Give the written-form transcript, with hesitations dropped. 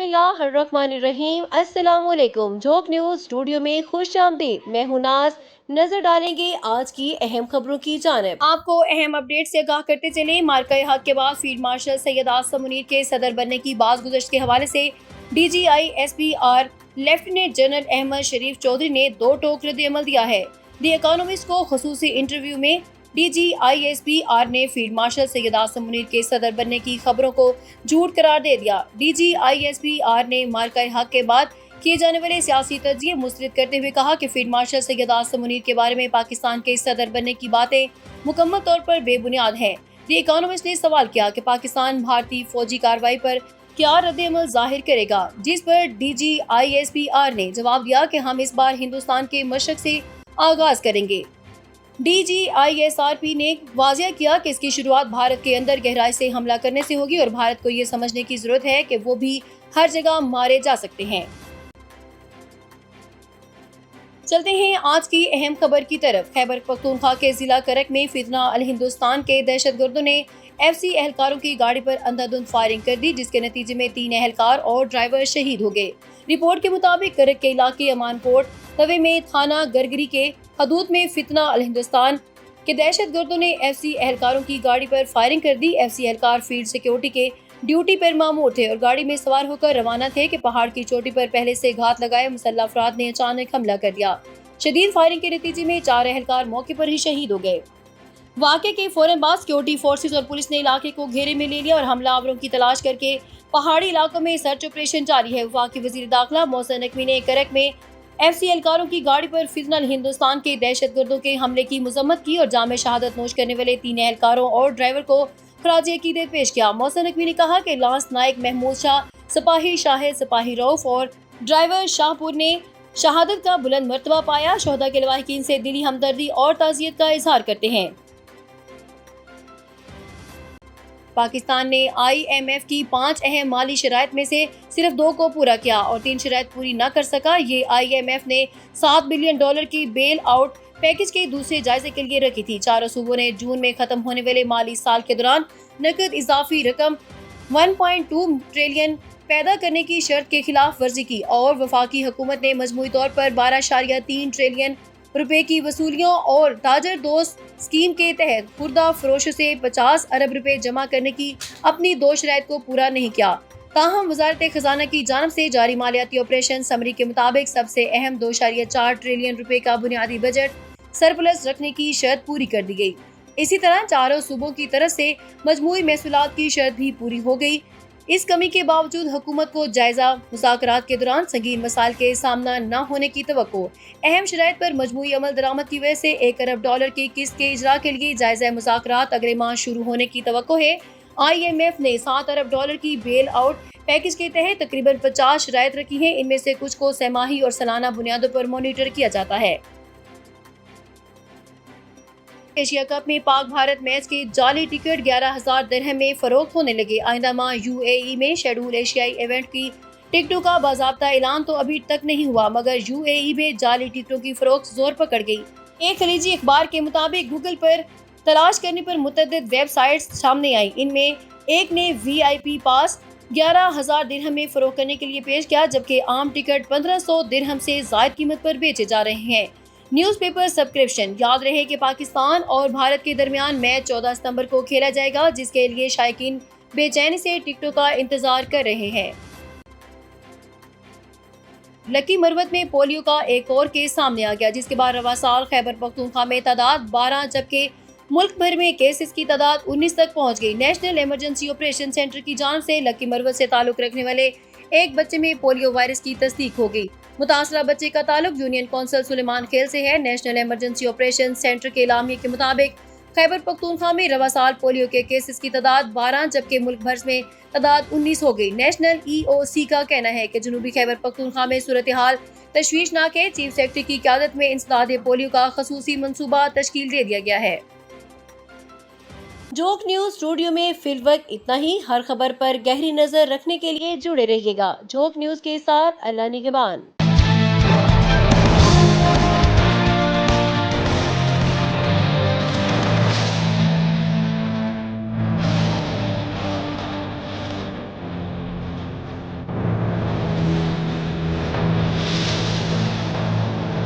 बिस्मिल्लाहिर्रहमानिर्रहीम। अस्सलाम वालेकुम। जोक न्यूज़ स्टूडियो में खुश आमदीद। मैं हूं नाज। नजर डालेंगे आज की अहम खबरों की जानिब। आपको अहम अपडेट से आगाह करते चले। मार्का हक के बाद फील्ड मार्शल सैयद आसिम मुनीर के सदर बनने की बाज़गुज़श्त के हवाले से DGI-SPR लेफ्टिनेंट जनरल अहमद शरीफ चौधरी ने दो टोक रद्द-ए-अमल दिया है। दी इकोनॉमिस्ट को खुसूसी इंटरव्यू में DGI-SPR ने फील्ड मार्शल सैयद आसिम मुनीर के सदर बनने की खबरों को झूठ करार दे दिया। DGI-SPR ने मार्का हक के बाद किए जाने वाले सियासी तज्जिए मुस्तरद करते हुए कहा कि फील्ड मार्शल सैयद आसिम मुनीर के बारे में पाकिस्तान के सदर बनने की बातें मुकम्मल तौर पर बेबुनियाद हैं। दी इकोनॉमिस्ट ने सवाल किया कि पाकिस्तान भारतीय फौजी कार्रवाई पर क्या रद्द-ए-अमल जाहिर करेगा, जिस पर DGI-SPR ने जवाब दिया कि हम इस बार हिंदुस्तान के मशरक से आगाज करेंगे। DGI-SRP ने वाज़ेह किया कि इसकी शुरुआत भारत के अंदर गहराई से हमला करने से होगी और भारत को ये समझने की जरूरत है कि वो भी हर जगह मारे जा सकते हैं। चलते हैं आज की अहम खबर की तरफ। खैबर पख्तूनख्वा के जिला करक में फितना अल हिंदुस्तान के दहशतगर्दों ने FC एहलकारों की गाड़ी पर अंधाधुंध फायरिंग कर दी, जिसके नतीजे में 3 एहलकार और ड्राइवर शहीद हो गए। रिपोर्ट के मुताबिक करक के इलाके अमानकोट तवे में थाना गरगरी के हदूद में फितना अल हिंदुस्तान के दहशतगर्दों ने FC एहलकारों की गाड़ी पर फायरिंग कर दी। FC एहलकार फील्ड सिक्योरिटी के ड्यूटी पर मामूर थे और गाड़ी में सवार होकर रवाना थे कि पहाड़ की चोटी पर पहले से घात लगाए मुसल्लह अफराद ने अचानक हमला कर दिया। शदीद फायरिंग के नतीजे में 4 एहलकार मौके पर ही शहीद हो गए। वाक़े के फौरन बाद सिक्योरिटी फोर्सेस और पुलिस ने इलाके को घेरे में ले लिया और हमलावरों की तलाश करके पहाड़ी इलाकों में सर्च ऑपरेशन जारी है। वफाकी वज़ीर दाखिला मोहसिन नकवी ने करक में FC एहलकारों की गाड़ी पर फितना अल हिंदुस्तान के दहशतगर्दों के हमले की मजम्मत की और जामे शहादत नोश करने वाले 3 एहलकारों और ड्राइवर को खराज अकीदत पेश किया। मोहसिन नकवी ने कहा कि लांस नायक महमूद शाह, सिपाही शाहिद, सिपाही रऊफ और ड्राइवर शाहपुर ने शहादत का बुलंद मर्तबा पाया। शोहदा के लवाहिकीन से दिली हमदर्दी और ताज़ियत का इजहार करते हैं। पाकिस्तान ने IMF की 5 अहम माली शराइत में से सिर्फ 2 को पूरा किया और 3 शराइत पूरी न कर सका। ये IMF ने $7 बिलियन की बेल आउट पैकेज के दूसरे जायजे के लिए रखी थी। चारों सूबों ने जून में खत्म होने वाले माली साल के दौरान नकद इजाफी रकम 1.2 ट्रिलियन पैदा करने की शर्त के खिलाफ वर्जी की और वफाकी हुकूमत ने मजमूई तौर पर 12.3 ट्रिलियन रुपए की वसूलियों और ताजर दोस्त स्कीम के तहत खुर्दा फरोशों से 50 अरब रुपए जमा करने की अपनी 2 शराइत को पूरा नहीं किया। ताहम वजारत खजाना की जानब से जारी मालियाती ऑपरेशन समरी के मुताबिक सबसे अहम 2.4 ट्रिलियन रुपए का बुनियादी बजट सरप्लस रखने की शर्त पूरी कर दी गई। इसी तरह चारों सूबों की तरफ से मजमूई महसूलात की शर्त भी पूरी हो गई। इस कमी के बावजूद हुकूमत को जायजा मुज़ाकरात के दौरान संगीन मसाइल के सामना न होने की तवक्को। अहम शराइत पर मजमूई अमल दरामद की वजह से $1 अरब की किस्त के इजरा के लिए जायजा मुज़ाकरात अगले माह शुरू होने की तवक्को है। IMF ने $7 अरब की बेल आउट पैकेज के तहत तकरीबन 50 शराइत रखी हैं। इनमें से कुछ को सहमाही और सालाना बुनियादों पर मॉनिटर किया जाता है। एशिया कप में पाक भारत मैच के जाली टिकट 11,000 दिरहम में फरोख्त होने लगे। आइंदा माह UAE में शेड्यूल एशियाई इवेंट की टिकटों का बाज़ाब्ता ऐलान तो अभी तक नहीं हुआ, मगर UAE में जाली टिकटों की फरोख्त जोर पकड़ गई। एक खलीजी अखबार के मुताबिक गूगल पर तलाश करने पर मुतअद्दिद वेबसाइट्स सामने आई। इनमें एक ने VIP पास 11,000 दिरहम में फरोख्त करने के लिए पेश किया, जबकि आम टिकट 1,500 दिरहम से ज़ायद कीमत पर बेचे जा रहे हैं। Newspaper subscription. याद रहे कि पाकिस्तान और भारत के दरमियान मैच 14 सितंबर को खेला जाएगा, जिसके लिए शायकीन बेचैनी से टिकटों का इंतजार कर रहे हैं। लकी मरवत में पोलियो का एक और केस सामने आ गया, जिसके बाद रवा साल खैबर पख्तूनख्वा में तादाद 12 जबकि मुल्क भर में केसेस की तादाद 19 तक पहुंच गई। नेशनल इमरजेंसी ऑपरेशन सेंटर की जानिब से लकी मरवत से ताल्लुक रखने वाले एक बच्चे में पोलियो वायरस की तस्दीक हो गई। मुतासरा बच्चे का ताल्लुक यूनियन कौंसिल सुलेमान खेल से है। नेशनल इमरजेंसी ऑपरेशन सेंटर के एलामिये के मुताबिक खैबर पख्तूनख्वा में रवा साल पोलियो के केसेस की तादाद 12 जबकि मुल्क भर में तादाद 19 हो गई। नेशनल EOC का कहना है कि जनूबी खैबर पख्तूनख्वा में सूरत हाल तशवीशनाक है। चीफ सेक्रेटरी की क़यादत में इंसदाद पोलियो का खसूसी मंसूबा तश्कील दे दिया गया है। जोक न्यूज़ स्टूडियो में फिलवक्त इतना ही। हर खबर पर गहरी नजर रखने के लिए जुड़े रहिएगा जोक न्यूज़ के साथ। अल्लाह निगहबान।